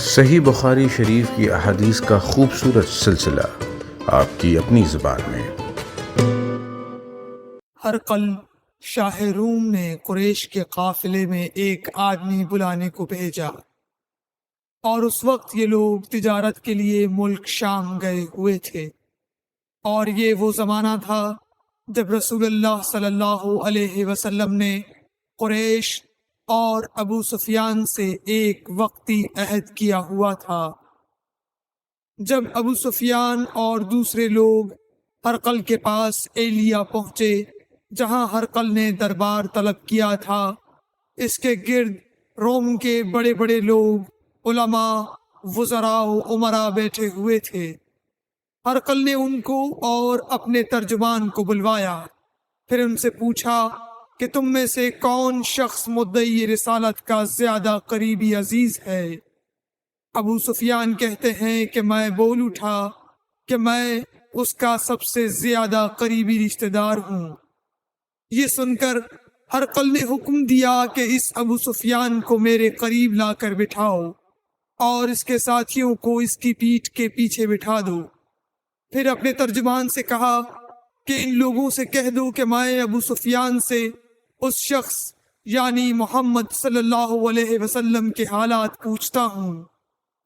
صحیح بخاری شریف کی احادیث کا خوبصورت سلسلہ آپ کی اپنی زبان میں۔ ہرقل شاہ روم نے قریش کے قافلے میں ایک آدمی بلانے کو بھیجا، اور اس وقت یہ لوگ تجارت کے لیے ملک شام گئے ہوئے تھے، اور یہ وہ زمانہ تھا جب رسول اللہ صلی اللہ علیہ وسلم نے قریش اور ابو سفیان سے ایک وقتی عہد کیا ہوا تھا۔ جب ابو سفیان اور دوسرے لوگ ہرقل کے پاس ایلیا پہنچے جہاں ہرقل نے دربار طلب کیا تھا، اس کے گرد روم کے بڑے بڑے لوگ، علماء، وزراء و امراء بیٹھے ہوئے تھے۔ ہرقل نے ان کو اور اپنے ترجمان کو بلوایا، پھر ان سے پوچھا کہ تم میں سے کون شخص مدعی رسالت کا زیادہ قریبی عزیز ہے؟ ابو سفیان کہتے ہیں کہ میں بول اٹھا کہ میں اس کا سب سے زیادہ قریبی رشتہ دار ہوں۔ یہ سن کر ہرقل نے حکم دیا کہ اس ابو سفیان کو میرے قریب لا کر بٹھاؤ اور اس کے ساتھیوں کو اس کی پیٹھ کے پیچھے بٹھا دو۔ پھر اپنے ترجمان سے کہا کہ ان لوگوں سے کہہ دو کہ میں ابو سفیان سے اس شخص یعنی محمد صلی اللہ علیہ وسلم کے حالات پوچھتا ہوں۔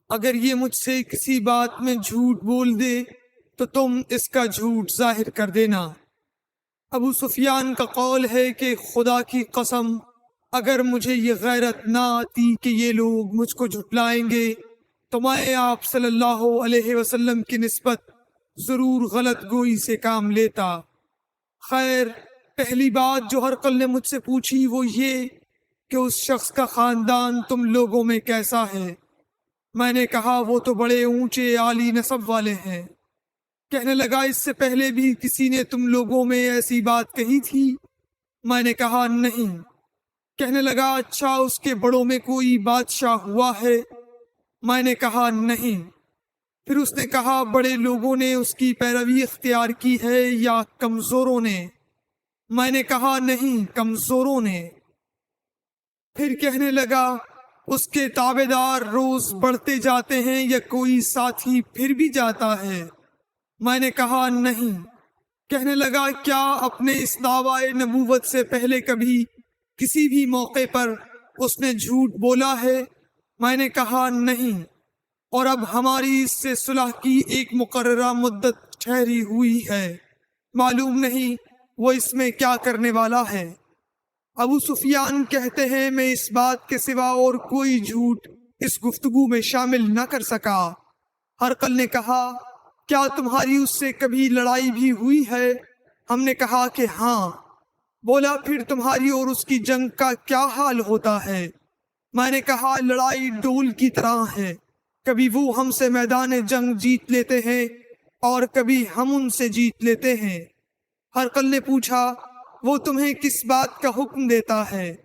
اگر یہ مجھ سے کسی بات میں جھوٹ بول دے تو تم اس کا جھوٹ ظاہر کر دینا۔ ابو سفیان کا قول ہے کہ خدا کی قسم، اگر مجھے یہ غیرت نہ آتی کہ یہ لوگ مجھ کو جھٹلائیں گے تو میں آپ صلی اللہ علیہ وسلم کی نسبت ضرور غلط گوئی سے کام لیتا۔ خیر، پہلی بات جو ہرقل نے مجھ سے پوچھی وہ یہ کہ اس شخص کا خاندان تم لوگوں میں کیسا ہے؟ میں نے کہا وہ تو بڑے اونچے عالی نسب والے ہیں۔ کہنے لگا اس سے پہلے بھی کسی نے تم لوگوں میں ایسی بات کہی تھی؟ میں نے کہا نہیں۔ کہنے لگا اچھا اس کے بڑوں میں کوئی بادشاہ ہوا ہے؟ میں نے کہا نہیں۔ پھر اس نے کہا بڑے لوگوں نے اس کی پیروی اختیار کی ہے یا کمزوروں نے؟ میں نے کہا نہیں، کمزوروں نے۔ پھر کہنے لگا اس کے تابع دار روز بڑھتے جاتے ہیں یا کوئی ساتھی پھر بھی جاتا ہے؟ میں نے کہا نہیں۔ کہنے لگا کیا اپنے اس دعوی نبوت سے پہلے کبھی کسی بھی موقع پر اس نے جھوٹ بولا ہے؟ میں نے کہا نہیں۔ اور اب ہماری اس سے صلح کی ایک مقررہ مدت ٹھہری ہوئی ہے، معلوم نہیں وہ اس میں کیا کرنے والا ہے۔ ابو سفیان کہتے ہیں میں اس بات کے سوا اور کوئی جھوٹ اس گفتگو میں شامل نہ کر سکا۔ ہرقل نے کہا کیا تمہاری اس سے کبھی لڑائی بھی ہوئی ہے؟ ہم نے کہا کہ ہاں۔ بولا پھر تمہاری اور اس کی جنگ کا کیا حال ہوتا ہے؟ میں نے کہا لڑائی ڈول کی طرح ہے، کبھی وہ ہم سے میدان جنگ جیت لیتے ہیں اور کبھی ہم ان سے جیت لیتے ہیں۔ ہرقل نے پوچھا وہ تمہیں کس بات کا حکم دیتا ہے؟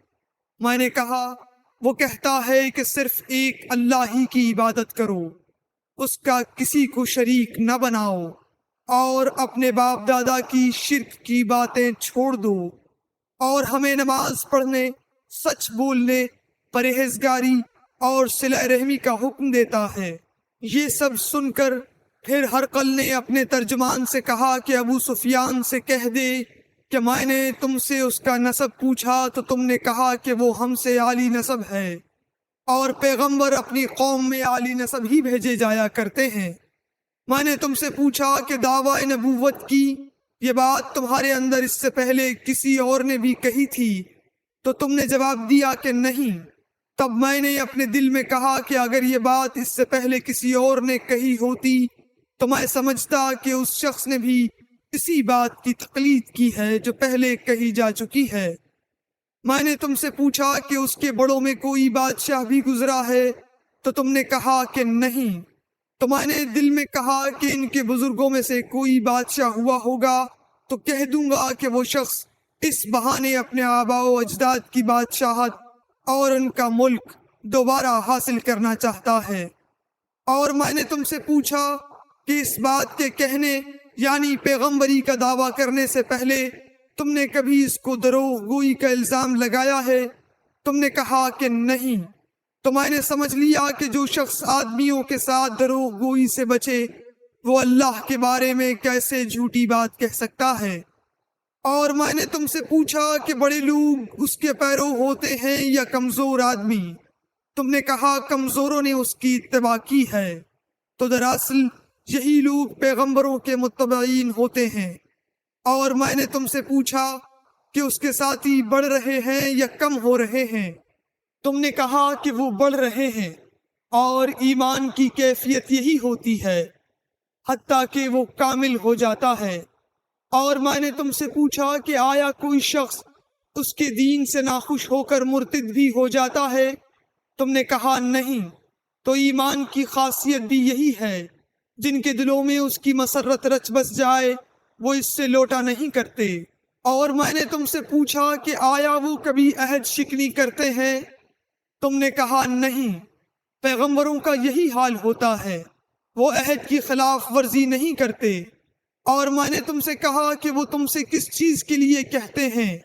میں نے کہا وہ کہتا ہے کہ صرف ایک اللہ ہی کی عبادت کرو، اس کا کسی کو شریک نہ بناؤ، اور اپنے باپ دادا کی شرک کی باتیں چھوڑ دو، اور ہمیں نماز پڑھنے، سچ بولنے، پرہیزگاری اور صلہ رحمی کا حکم دیتا ہے۔ یہ سب سن کر پھر ہرقل نے اپنے ترجمان سے کہا کہ ابو سفیان سے کہہ دے کہ میں نے تم سے اس کا نسب پوچھا تو تم نے کہا کہ وہ ہم سے عالی نسب ہے، اور پیغمبر اپنی قوم میں عالی نسب ہی بھیجے جایا کرتے ہیں۔ میں نے تم سے پوچھا کہ دعوی نبوت کی یہ بات تمہارے اندر اس سے پہلے کسی اور نے بھی کہی تھی تو تم نے جواب دیا کہ نہیں۔ تب میں نے اپنے دل میں کہا کہ اگر یہ بات اس سے پہلے کسی اور نے کہی ہوتی تو میں سمجھتا کہ اس شخص نے بھی اسی بات کی تقلید کی ہے جو پہلے کہی جا چکی ہے۔ میں نے تم سے پوچھا کہ اس کے بڑوں میں کوئی بادشاہ بھی گزرا ہے تو تم نے کہا کہ نہیں۔ تو میں نے دل میں کہا کہ ان کے بزرگوں میں سے کوئی بادشاہ ہوا ہوگا تو کہہ دوں گا کہ وہ شخص اس بہانے اپنے آباء و اجداد کی بادشاہت اور ان کا ملک دوبارہ حاصل کرنا چاہتا ہے۔ اور میں نے تم سے پوچھا کہ اس بات کے کہنے یعنی پیغمبری کا دعویٰ کرنے سے پہلے تم نے کبھی اس کو دروغ گوئی کا الزام لگایا ہے؟ تم نے کہا کہ نہیں۔ تو میں نے سمجھ لیا کہ جو شخص آدمیوں کے ساتھ دروغ گوئی سے بچے وہ اللہ کے بارے میں کیسے جھوٹی بات کہہ سکتا ہے۔ اور میں نے تم سے پوچھا کہ بڑے لوگ اس کے پیرو ہوتے ہیں یا کمزور آدمی؟ تم نے کہا کمزوروں نے اس کی اتباع کی ہے۔ تو دراصل یہی لوگ پیغمبروں کے متبعین ہوتے ہیں۔ اور میں نے تم سے پوچھا کہ اس کے ساتھی بڑھ رہے ہیں یا کم ہو رہے ہیں؟ تم نے کہا کہ وہ بڑھ رہے ہیں، اور ایمان کی کیفیت یہی ہوتی ہے حتیٰ کہ وہ کامل ہو جاتا ہے۔ اور میں نے تم سے پوچھا کہ آیا کوئی شخص اس کے دین سے ناخوش ہو کر مرتد بھی ہو جاتا ہے؟ تم نے کہا نہیں۔ تو ایمان کی خاصیت بھی یہی ہے، جن کے دلوں میں اس کی مسرت رچ بس جائے وہ اس سے لوٹا نہیں کرتے۔ اور میں نے تم سے پوچھا کہ آیا وہ کبھی عہد شکنی کرتے ہیں؟ تم نے کہا نہیں۔ پیغمبروں کا یہی حال ہوتا ہے، وہ عہد کی خلاف ورزی نہیں کرتے۔ اور میں نے تم سے کہا کہ وہ تم سے کس چیز کے لیے کہتے ہیں؟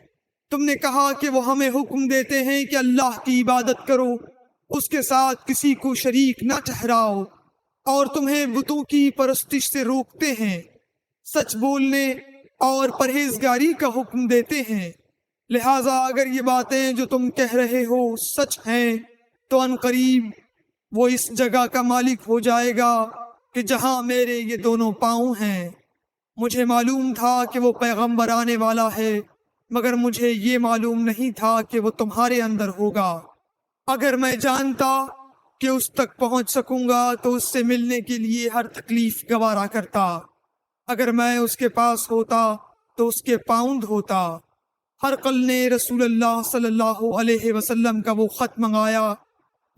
تم نے کہا کہ وہ ہمیں حکم دیتے ہیں کہ اللہ کی عبادت کرو، اس کے ساتھ کسی کو شریک نہ ٹھہراؤ، اور تمہیں بتوں کی پرستش سے روکتے ہیں، سچ بولنے اور پرہیزگاری کا حکم دیتے ہیں۔ لہٰذا اگر یہ باتیں جو تم کہہ رہے ہو سچ ہیں تو ان قریب وہ اس جگہ کا مالک ہو جائے گا کہ جہاں میرے یہ دونوں پاؤں ہیں۔ مجھے معلوم تھا کہ وہ پیغمبر آنے والا ہے، مگر مجھے یہ معلوم نہیں تھا کہ وہ تمہارے اندر ہوگا۔ اگر میں جانتا کہ اس تک پہنچ سکوں گا تو اس سے ملنے کے لیے ہر تکلیف گوارا کرتا۔ اگر میں اس کے پاس ہوتا تو اس کے پاؤں دھوتا۔ ہرقل نے رسول اللہ صلی اللہ علیہ وسلم کا وہ خط منگایا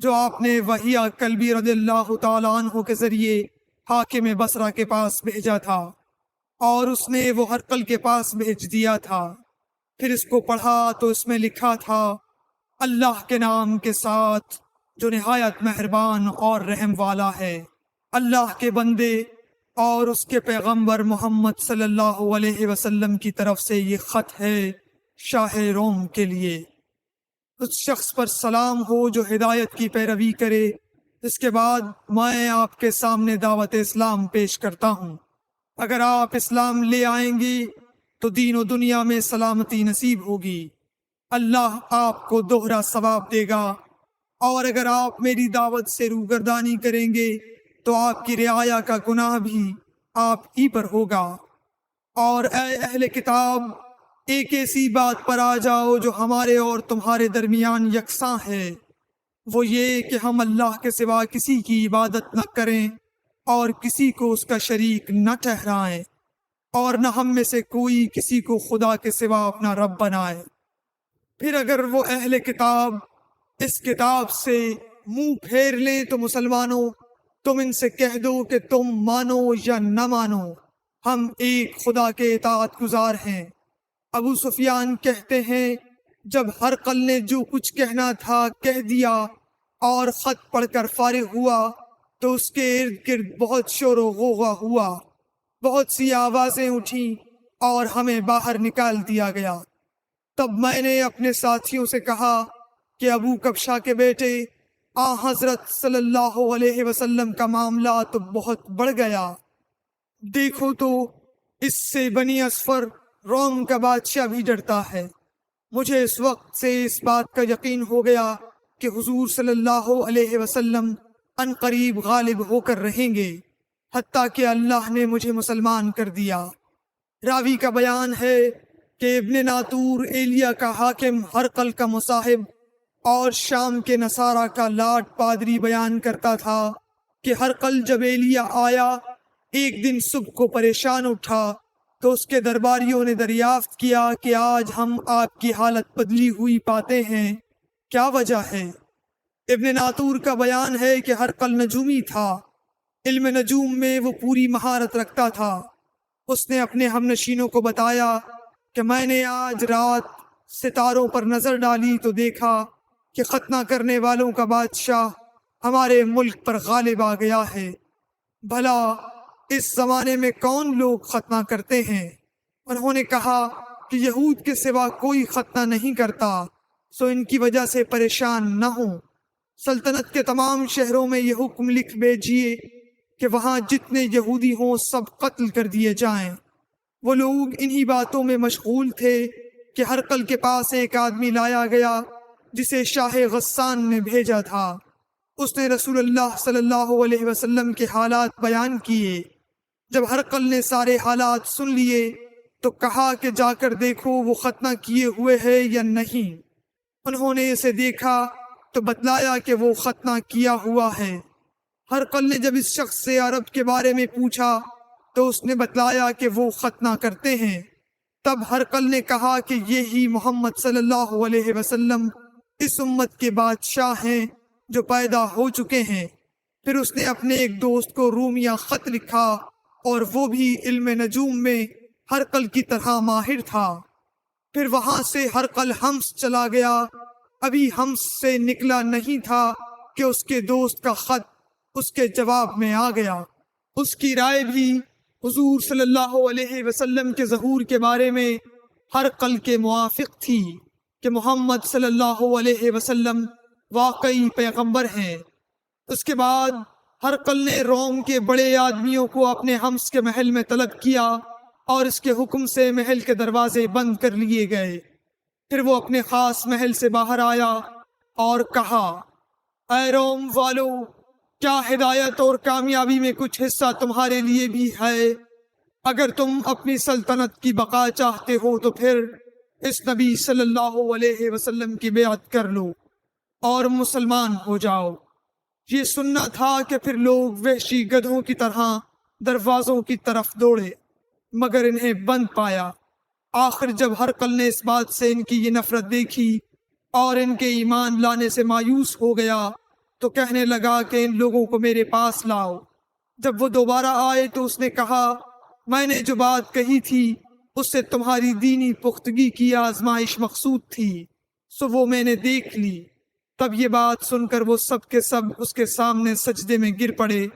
جو آپ نے وحیہ کلبی رضی اللہ تعالیٰ عنہ کے ذریعے حاکم بصرہ کے پاس بھیجا تھا، اور اس نے وہ ہرقل کے پاس بھیج دیا تھا۔ پھر اس کو پڑھا تو اس میں لکھا تھا، اللہ کے نام کے ساتھ جو نہایت مہربان اور رحم والا ہے۔ اللہ کے بندے اور اس کے پیغمبر محمد صلی اللہ علیہ وسلم کی طرف سے یہ خط ہے شاہ روم کے لیے۔ اس شخص پر سلام ہو جو ہدایت کی پیروی کرے۔ اس کے بعد میں آپ کے سامنے دعوت اسلام پیش کرتا ہوں۔ اگر آپ اسلام لے آئیں گے تو دین و دنیا میں سلامتی نصیب ہوگی، اللہ آپ کو دوہرا ثواب دے گا۔ اور اگر آپ میری دعوت سے روگردانی کریں گے تو آپ کی رعایا کا گناہ بھی آپ ہی پر ہوگا۔ اور اے اہل کتاب، ایک ایسی بات پر آ جاؤ جو ہمارے اور تمہارے درمیان یکساں ہے، وہ یہ کہ ہم اللہ کے سوا کسی کی عبادت نہ کریں اور کسی کو اس کا شریک نہ ٹھہرائیں، اور نہ ہم میں سے کوئی کسی کو خدا کے سوا اپنا رب بنائے۔ پھر اگر وہ اہل کتاب اس کتاب سے منہ پھیر لیں تو مسلمانوں، تم ان سے کہہ دو کہ تم مانو یا نہ مانو، ہم ایک خدا کے اطاعت گزار ہیں۔ ابو سفیان کہتے ہیں، جب ہرقل نے جو کچھ کہنا تھا کہہ دیا اور خط پڑھ کر فارغ ہوا تو اس کے ارد گرد بہت شور و غوغا ہوا، بہت سی آوازیں اٹھیں اور ہمیں باہر نکال دیا گیا۔ تب میں نے اپنے ساتھیوں سے کہا کہ ابو کبشہ کے بیٹے، آن حضرت صلی اللہ علیہ وسلم کا معاملہ تو بہت بڑھ گیا۔ دیکھو تو اس سے بنی اصفر روم کا بادشاہ بھی ڈرتا ہے۔ مجھے اس وقت سے اس بات کا یقین ہو گیا کہ حضور صلی اللہ علیہ وسلم ان قریب غالب ہو کر رہیں گے، حتیٰ کہ اللہ نے مجھے مسلمان کر دیا۔ راوی کا بیان ہے کہ ابن ناطور ایلیا کا حاکم ہرقل کا مصاحب اور شام کے نصارہ کا لاٹ پادری بیان کرتا تھا کہ ہرقل جب ایلیا آیا ایک دن صبح کو پریشان اٹھا تو اس کے درباریوں نے دریافت کیا کہ آج ہم آپ کی حالت بدلی ہوئی پاتے ہیں، کیا وجہ ہے؟ ابن ناطور کا بیان ہے کہ ہرقل نجومی تھا، علم نجوم میں وہ پوری مہارت رکھتا تھا۔ اس نے اپنے ہم نشینوں کو بتایا کہ میں نے آج رات ستاروں پر نظر ڈالی تو دیکھا کہ ختنہ کرنے والوں کا بادشاہ ہمارے ملک پر غالب آ گیا ہے۔ بھلا اس زمانے میں کون لوگ ختنہ کرتے ہیں؟ انہوں نے کہا کہ یہود کے سوا کوئی ختنہ نہیں کرتا، سو ان کی وجہ سے پریشان نہ ہوں۔ سلطنت کے تمام شہروں میں یہ حکم لکھ بھیجیے کہ وہاں جتنے یہودی ہوں سب قتل کر دیے جائیں۔ وہ لوگ انہی باتوں میں مشغول تھے کہ ہرقل کے پاس ایک آدمی لایا گیا جسے شاہ غسان نے بھیجا تھا۔ اس نے رسول اللہ صلی اللہ علیہ وسلم کے حالات بیان کیے۔ جب ہرقل نے سارے حالات سن لیے تو کہا کہ جا کر دیکھو وہ ختنہ کیے ہوئے ہے یا نہیں۔ انہوں نے اسے دیکھا تو بتلایا کہ وہ ختنہ کیا ہوا ہے۔ ہرقل نے جب اس شخص سے عرب کے بارے میں پوچھا تو اس نے بتلایا کہ وہ ختنہ کرتے ہیں۔ تب ہرقل نے کہا کہ یہی محمد صلی اللہ علیہ وسلم اس امت کے بادشاہ ہیں جو پیدا ہو چکے ہیں۔ پھر اس نے اپنے ایک دوست کو رومیہ خط لکھا اور وہ بھی علم نجوم میں ہرقل کی طرح ماہر تھا۔ پھر وہاں سے ہرقل حمص چلا گیا۔ ابھی حمص سے نکلا نہیں تھا کہ اس کے دوست کا خط اس کے جواب میں آ گیا۔ اس کی رائے بھی حضور صلی اللہ علیہ وسلم کے ظہور کے بارے میں ہرقل کے موافق تھی کہ محمد صلی اللہ علیہ وسلم واقعی پیغمبر ہیں۔ اس کے بعد ہرقل نے روم کے بڑے آدمیوں کو اپنے حمص کے محل میں طلب کیا اور اس کے حکم سے محل کے دروازے بند کر لیے گئے۔ پھر وہ اپنے خاص محل سے باہر آیا اور کہا، اے روم والو، کیا ہدایت اور کامیابی میں کچھ حصہ تمہارے لیے بھی ہے؟ اگر تم اپنی سلطنت کی بقا چاہتے ہو تو پھر اس نبی صلی اللہ علیہ وسلم کی بیعت کر لو اور مسلمان ہو جاؤ۔ یہ سننا تھا کہ پھر لوگ وحشی گدھوں کی طرح دروازوں کی طرف دوڑے مگر انہیں بند پایا۔ آخر جب ہرقل نے اس بات سے ان کی یہ نفرت دیکھی اور ان کے ایمان لانے سے مایوس ہو گیا تو کہنے لگا کہ ان لوگوں کو میرے پاس لاؤ۔ جب وہ دوبارہ آئے تو اس نے کہا، میں نے جو بات کہی تھی اس سے تمہاری دینی پختگی کی آزمائش مقصود تھی، سو وہ میں نے دیکھ لی۔ تب یہ بات سن کر وہ سب کے سب اس کے سامنے سجدے میں گر پڑے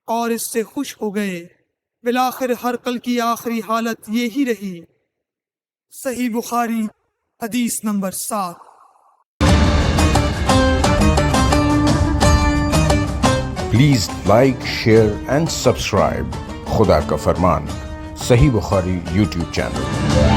اور اس سے خوش ہو گئے۔ بالآخر ہرقل کی آخری حالت یہی رہی۔ صحیح بخاری حدیث number 7۔ Please like, share and subscribe. خدا کا فرمان صحیح بخاری یوٹیوب چینل۔